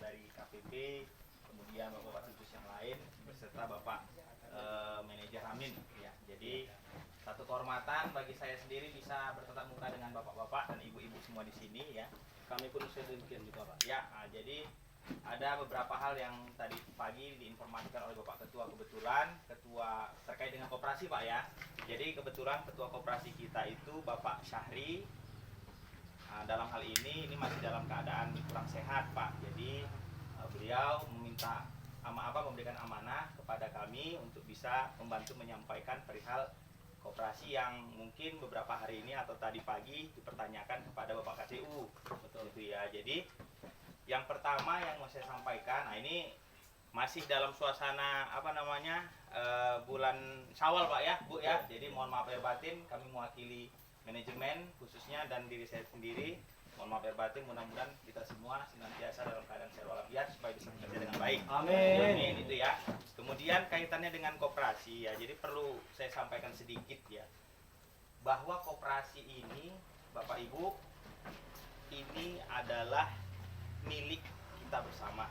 dari KPP, kemudian Bapak Tutus yang lain beserta Bapak Manajer Amin ya. Jadi satu kehormatan bagi saya sendiri bisa bertatap muka dengan bapak-bapak dan ibu-ibu semua di sini ya. Kami pun sedemikian juga Pak. Ya, jadi ada beberapa hal yang tadi pagi diinformasikan oleh Bapak Ketua, kebetulan Ketua terkait dengan koperasi Pak ya. Jadi kebetulan Ketua koperasi kita itu Bapak Syahri. Dalam hal ini masih dalam keadaan kurang sehat Pak. Jadi beliau meminta memberikan amanah kepada kami untuk bisa membantu menyampaikan perihal koperasi yang mungkin beberapa hari ini atau tadi pagi dipertanyakan kepada Bapak KTU. Betul itu ya. Jadi yang pertama yang mau saya sampaikan, ini masih dalam suasana bulan Syawal Pak ya, Bu ya. Jadi mohon maaf lahir batin, kami mewakili manajemen khususnya dan diri saya sendiri. Mohon maaf lahir batin, mudah-mudahan kita semua senantiasa dalam keadaan sehat walafiat supaya bisa bekerja dengan baik. Amin. Amin itu ya. Kemudian kaitannya dengan koperasi ya. Jadi perlu saya sampaikan sedikit ya, bahwa koperasi ini Bapak Ibu ini adalah milik kita bersama.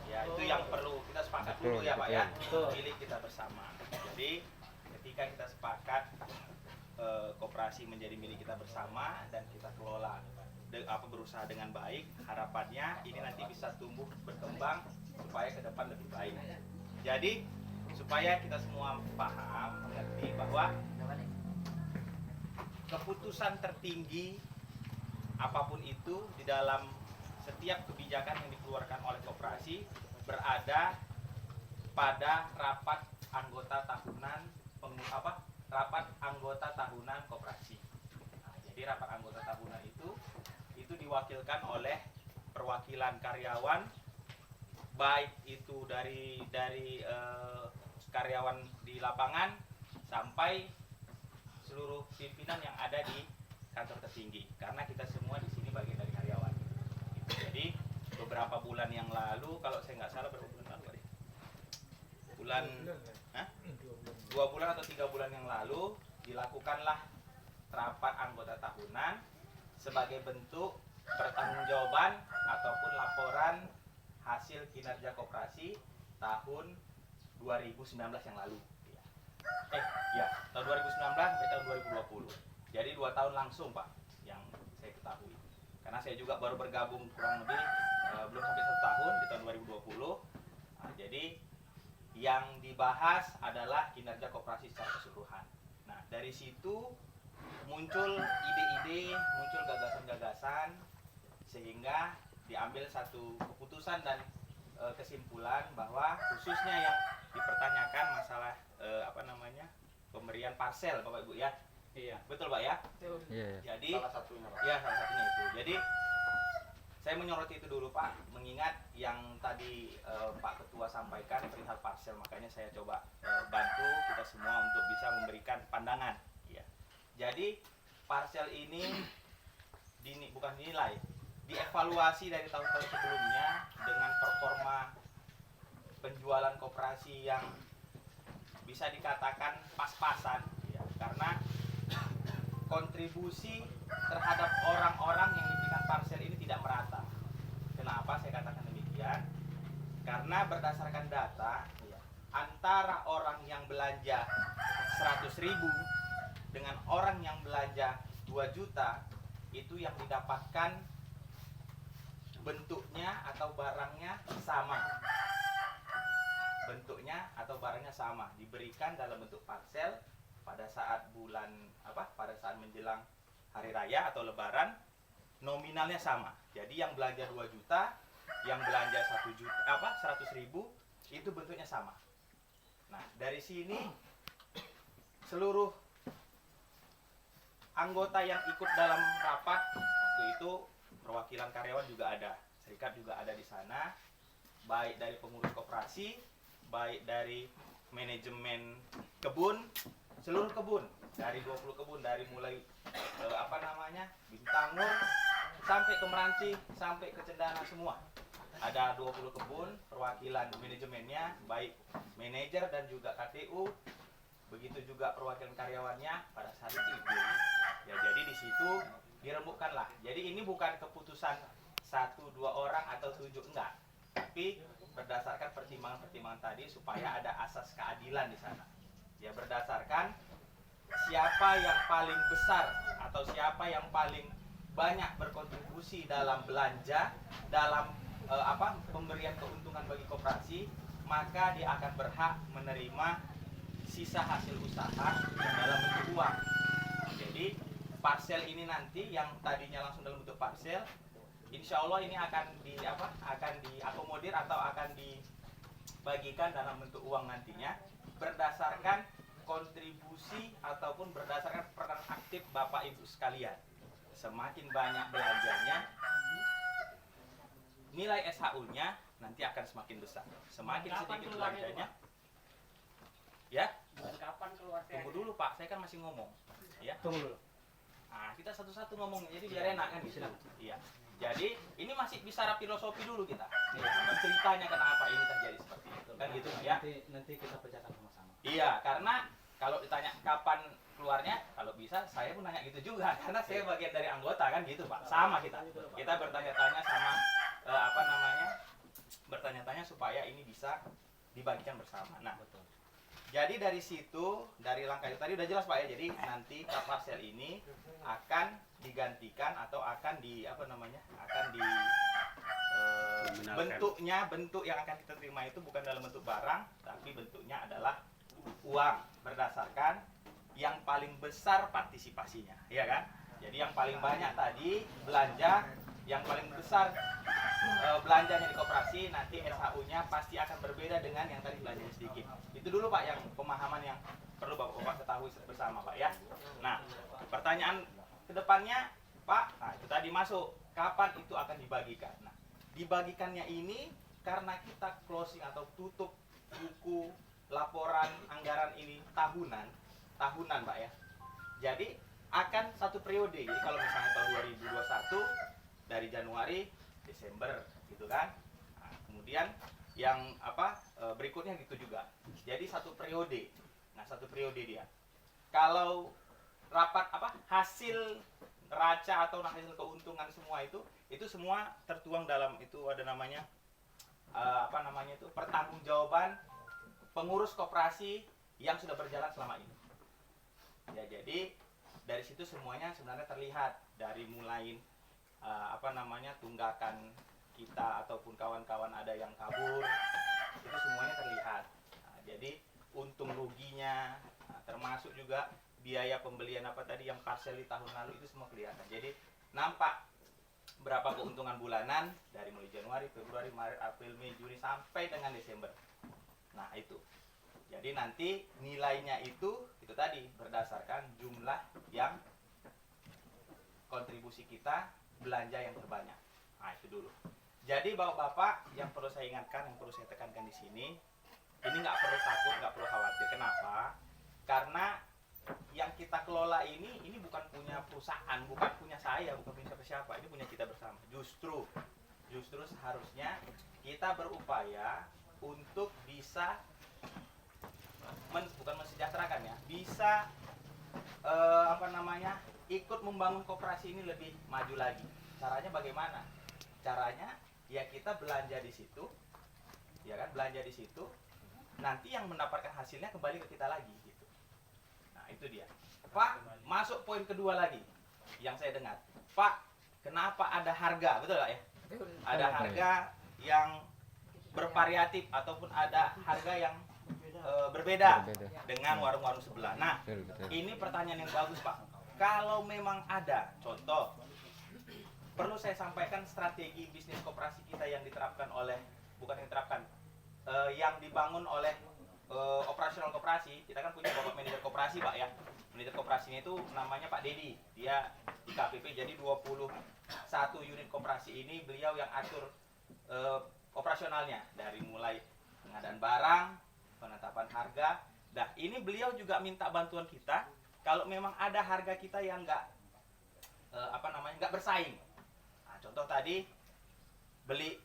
Ya, itu yang perlu kita sepakat dulu ya Pak ya. Milik kita bersama. Jadi ketika kita sepakat koperasi menjadi milik kita bersama dan kita kelola berusaha dengan baik, harapannya ini nanti bisa tumbuh berkembang supaya ke depan lebih baik. Jadi supaya kita semua paham, mengerti bahwa keputusan tertinggi apapun itu di dalam setiap kebijakan yang dikeluarkan oleh koperasi berada pada rapat anggota tahunan rapat anggota tahunan koperasi. Nah, jadi rapat anggota tahunan itu diwakilkan oleh perwakilan karyawan, baik itu dari karyawan di lapangan sampai seluruh pimpinan yang ada di kantor tertinggi. Karena kita semua di sini bagian dari karyawan. Jadi beberapa bulan yang lalu, kalau saya nggak salah berapa bulan lalu? Dua bulan atau 3 bulan yang lalu dilakukanlah rapat anggota tahunan sebagai bentuk pertanggungjawaban ataupun laporan hasil kinerja koperasi tahun 2019 yang lalu. Tahun 2019 sampai tahun 2020. Jadi 2 tahun langsung Pak yang saya ketahui. Karena saya juga baru bergabung kurang lebih belum sampai 1 tahun di tahun 2020. Jadi yang dibahas adalah kinerja koperasi secara keseluruhan. Nah, dari situ muncul ide-ide, muncul gagasan-gagasan, sehingga diambil satu keputusan dan kesimpulan bahwa khususnya yang dipertanyakan masalah pemberian parsel Bapak Ibu ya. Iya. Betul Pak ya? Betul. Yeah. Jadi salah satunya Pak. Ya, salah satunya itu. Jadi saya menyoroti itu dulu Pak, mengingat yang tadi Pak Ketua sampaikan perihal parsel, makanya saya coba bantu kita semua untuk bisa memberikan pandangan. Ya. Jadi parsel ini bukan dinilai, dievaluasi dari tahun-tahun sebelumnya dengan performa penjualan koperasi yang bisa dikatakan pas-pasan, ya, karena kontribusi terhadap orang-orang yang diberikan parsel ini tidak merata. Kenapa saya katakan demikian? Karena berdasarkan data, ya, antara orang yang belanja 100.000 dengan orang yang belanja 2 juta, itu yang didapatkan bentuknya atau barangnya sama. Bentuknya atau barangnya sama, diberikan dalam bentuk parsel pada saat pada saat menjelang hari raya atau lebaran, nominalnya sama. Jadi yang belanja 2 juta, yang belanja 100.000 itu bentuknya sama. Nah, dari sini seluruh anggota yang ikut dalam rapat waktu itu, perwakilan karyawan juga ada, serikat juga ada di sana, baik dari pengurus koperasi, baik dari manajemen kebun, seluruh kebun, dari 20 kebun, dari mulai Bintangmur sampai ke Meranti sampai ke Cendana semua. Ada 20 kebun, perwakilan manajemennya, baik manajer dan juga KTU, begitu juga perwakilan karyawannya pada saat itu. Ya, jadi di situ dirembukkanlah. Jadi ini bukan keputusan 1-2 orang atau 7, enggak. Tapi berdasarkan pertimbangan-pertimbangan tadi supaya ada asas keadilan di sana. Ya, berdasarkan siapa yang paling besar atau siapa yang paling banyak berkontribusi dalam belanja, dalam pemberian keuntungan bagi koperasi, maka dia akan berhak menerima sisa hasil usaha dalam bentuk uang. Jadi parsel ini nanti yang tadinya langsung dalam bentuk parsel, insya Allah ini akan diakomodir atau akan dibagikan dalam bentuk uang nantinya berdasarkan kontribusi ataupun berdasarkan peran aktif Bapak Ibu sekalian. Semakin banyak belanjanya, nilai SHU-nya nanti akan semakin besar. Semakin sedikit belanjanya, ya. Kapan keluar? Tunggu dulu Pak, saya kan masih ngomong. Ya. Tunggu dulu. Nah, kita satu-satu ngomong, jadi biar enak kan gitu. Iya. Jadi ini masih bicara filosofi dulu kita. Ceritanya kenapa ini terjadi seperti itu, kan gitu ya. Nanti kita pecahkan sama-sama. Iya, karena kalau ditanya kapan keluarnya, kalau bisa saya pun nanya gitu juga, karena saya bagian dari anggota kan gitu Pak. Sama kita bertanya-tanya sama bertanya-tanya supaya ini bisa dibagikan bersama. Nah, betul. Jadi dari situ, dari langkah itu tadi udah jelas Pak ya. Jadi nanti parsel ini akan digantikan atau akan bentuk yang akan kita terima itu bukan dalam bentuk barang, tapi bentuknya adalah uang berdasarkan yang paling besar partisipasinya, ya kan? Jadi yang paling banyak tadi belanja, yang paling besar belanjanya di koperasi, nanti SHU-nya pasti akan berbeda dengan yang tadi belanjanya sedikit. Itu dulu Pak yang pemahaman yang perlu Bapak ketahui bersama Pak ya. Nah, pertanyaan kedepannya Pak, nah itu tadi masuk, kapan itu akan dibagikan? Nah, dibagikannya ini karena kita closing atau tutup buku laporan anggaran ini tahunan Pak ya. Jadi akan satu periode. Jadi kalau misalnya tahun 2021 dari Januari, Desember gitu kan. Nah, kemudian yang berikutnya gitu juga. Jadi satu periode. Nah, satu periode dia. Kalau rapat hasil raca atau hasil keuntungan semua itu semua tertuang dalam itu ada namanya pertanggungjawaban pengurus koperasi yang sudah berjalan selama ini. Ya, jadi dari situ semuanya sebenarnya terlihat dari mulai tunggakan kita ataupun kawan-kawan ada yang kabur, itu semuanya terlihat. Nah, jadi untung ruginya, termasuk juga biaya pembelian yang parsel di tahun lalu itu semua kelihatan. Jadi nampak berapa keuntungan bulanan dari mulai Januari, Februari, Maret, April, Mei, Juni sampai dengan Desember. Nah, itu. Jadi nanti nilainya itu tadi berdasarkan jumlah yang kontribusi kita belanja yang terbanyak. Nah, itu dulu. Jadi Bapak-bapak yang perlu saya ingatkan, yang perlu saya tekankan di sini, ini nggak perlu takut, nggak perlu khawatir. Kenapa? Karena yang kita kelola ini bukan punya perusahaan, bukan punya saya, bukan punya siapa-siapa. Ini punya kita bersama. Justru seharusnya kita berupaya untuk bisa bukan mensejahterakan ya, bisa ikut membangun koperasi ini lebih maju lagi. Caranya bagaimana? Caranya ya kita belanja di situ, ya kan, belanja di situ, nanti yang mendapatkan hasilnya kembali ke kita lagi gitu. Nah, itu dia. Pak, masuk poin kedua lagi yang saya dengar. Pak, kenapa ada harga? Betul nggak ya? Ada harga yang bervariatif ataupun ada harga yang berbeda dengan warung-warung sebelah. Nah, ini pertanyaan yang bagus Pak. Kalau memang ada contoh, perlu saya sampaikan strategi bisnis koperasi kita yang diterapkan oleh, yang dibangun oleh operasional koperasi. Kita kan punya bapak manajer koperasi Pak ya. Manajer koperasinya itu namanya Pak Dedi. Dia di KPP, jadi 21 unit koperasi ini beliau yang atur operasionalnya, dari mulai pengadaan barang, penetapan harga. Nah, ini beliau juga minta bantuan kita kalau memang ada harga kita yang nggak bersaing. Nah, contoh tadi beli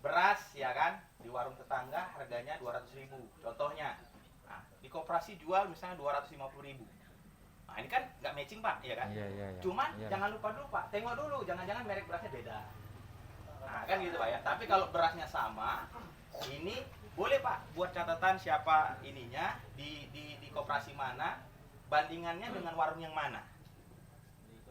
beras ya kan di warung tetangga harganya 200.000 contohnya. Nah, di koperasi jual misalnya 250.000. Nah, ini kan nggak matching Pak, ya kan? Cuman jangan lupa dulu Pak, tengok dulu, jangan-jangan merek berasnya beda. Nah, kan gitu Pak ya. Tapi Tapi kalau berasnya sama, ini boleh Pak buat catatan siapa ininya di koperasi mana, bandingannya dengan warung yang mana.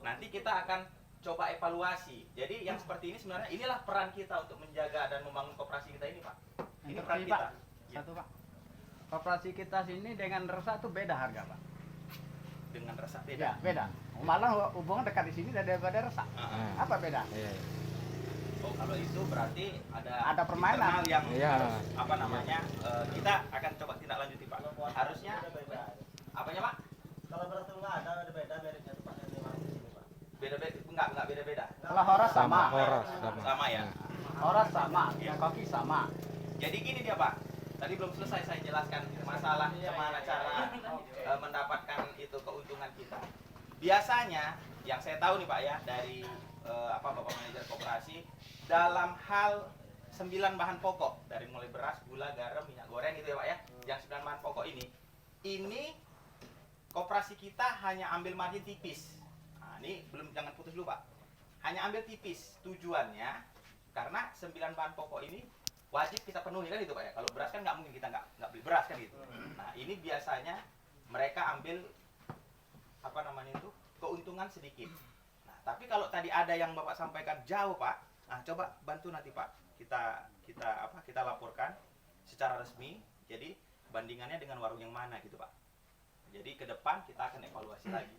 Nanti kita akan coba evaluasi. Jadi yang seperti ini sebenarnya inilah peran kita untuk menjaga dan membangun koperasi kita ini Pak. Ini peran Pak, kita. satu Pak. Koperasi kita sini dengan Resah tuh beda harga Pak. Dengan rasa Ya, beda. beda. Malah hubungan dekat di sini daripada Resah. Apa beda? Iya. Oh kalau itu berarti Ada permainan. internal yang Iya. harus, apa namanya kita akan coba tindak lanjuti Pak. Harusnya apanya Pak? Kalau beras tengah ada beda mereknya tuh Pak yang di warung sini Pak. Beda-beda enggak beda-beda. Kalau Horas sama. Horas sama. Sama ya. Horas sama, Iya. koki sama. Jadi gini dia Pak. Tadi belum selesai saya jelaskan masalah gimana cara mendapatkan itu keuntungan kita. Biasanya yang saya tahu nih Pak ya dari Bapak manajer koperasi dalam hal 9 bahan pokok dari mulai beras, gula, garam, minyak goreng gitu ya Pak ya. Yang 9 bahan pokok ini koperasi kita hanya ambil margin tipis. Nah, ini belum jangan putus dulu Pak. Hanya ambil tipis tujuannya karena 9 bahan pokok ini wajib kita penuhi kan itu Pak ya. Kalau beras kan nggak mungkin kita nggak beli beras kan gitu. Nah ini biasanya mereka ambil apa namanya itu keuntungan sedikit. Nah tapi kalau tadi ada yang Bapak sampaikan jauh Pak, nah coba bantu nanti Pak kita laporkan secara resmi. Jadi bandingannya dengan warung yang mana gitu Pak. Jadi ke depan kita akan evaluasi lagi.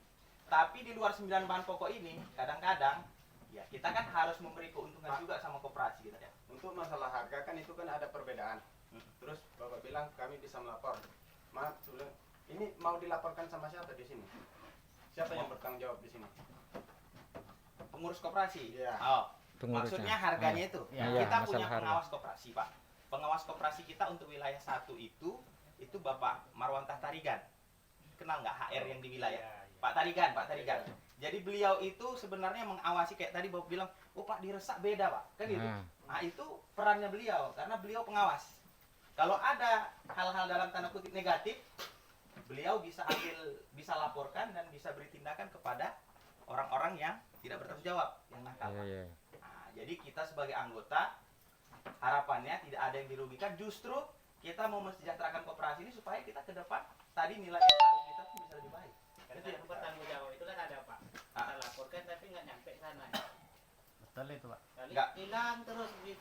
Tapi di luar 9 bahan pokok ini kadang-kadang ya kita kan harus memberi keuntungan juga sama koperasi kita ya. Untuk masalah harga kan itu kan ada perbedaan. Terus Bapak bilang kami bisa melapor. Maaf, ini mau dilaporkan sama siapa di sini? Siapa yang bertanggung jawab di sini? Pengurus koperasi. Iya. Oh, Pengurusnya. maksudnya harganya itu. Iya, Kita masalah punya harga. pengawas koperasi, Pak. Pengawas koperasi kita untuk wilayah 1 itu Bapak Marwan Tarigan. Kenal nggak HR yang di wilayah? Pak Tarigan. Jadi beliau itu sebenarnya mengawasi kayak tadi Bapak bilang, "Oh, Pak, diresak beda, Pak." Kan gitu. Nah, itu perannya beliau karena beliau pengawas. Kalau ada hal-hal dalam tanda kutip negatif, beliau bisa laporkan dan bisa beri tindakan kepada orang-orang yang tidak bertanggung jawab, yang nakal. Iya. Nah, jadi kita sebagai anggota harapannya tidak ada yang dirugikan, justru kita mau mensejahterakan koperasi ini supaya kita ke depan tadi nilai SKU kita tuh bisa lebih baik. Karena yang bertanggung jawab itu kan ada Pak. Kita laporkan tapi nggak nyampe sana. Betul itu Pak. Kali Nggak. hilang terus gitu.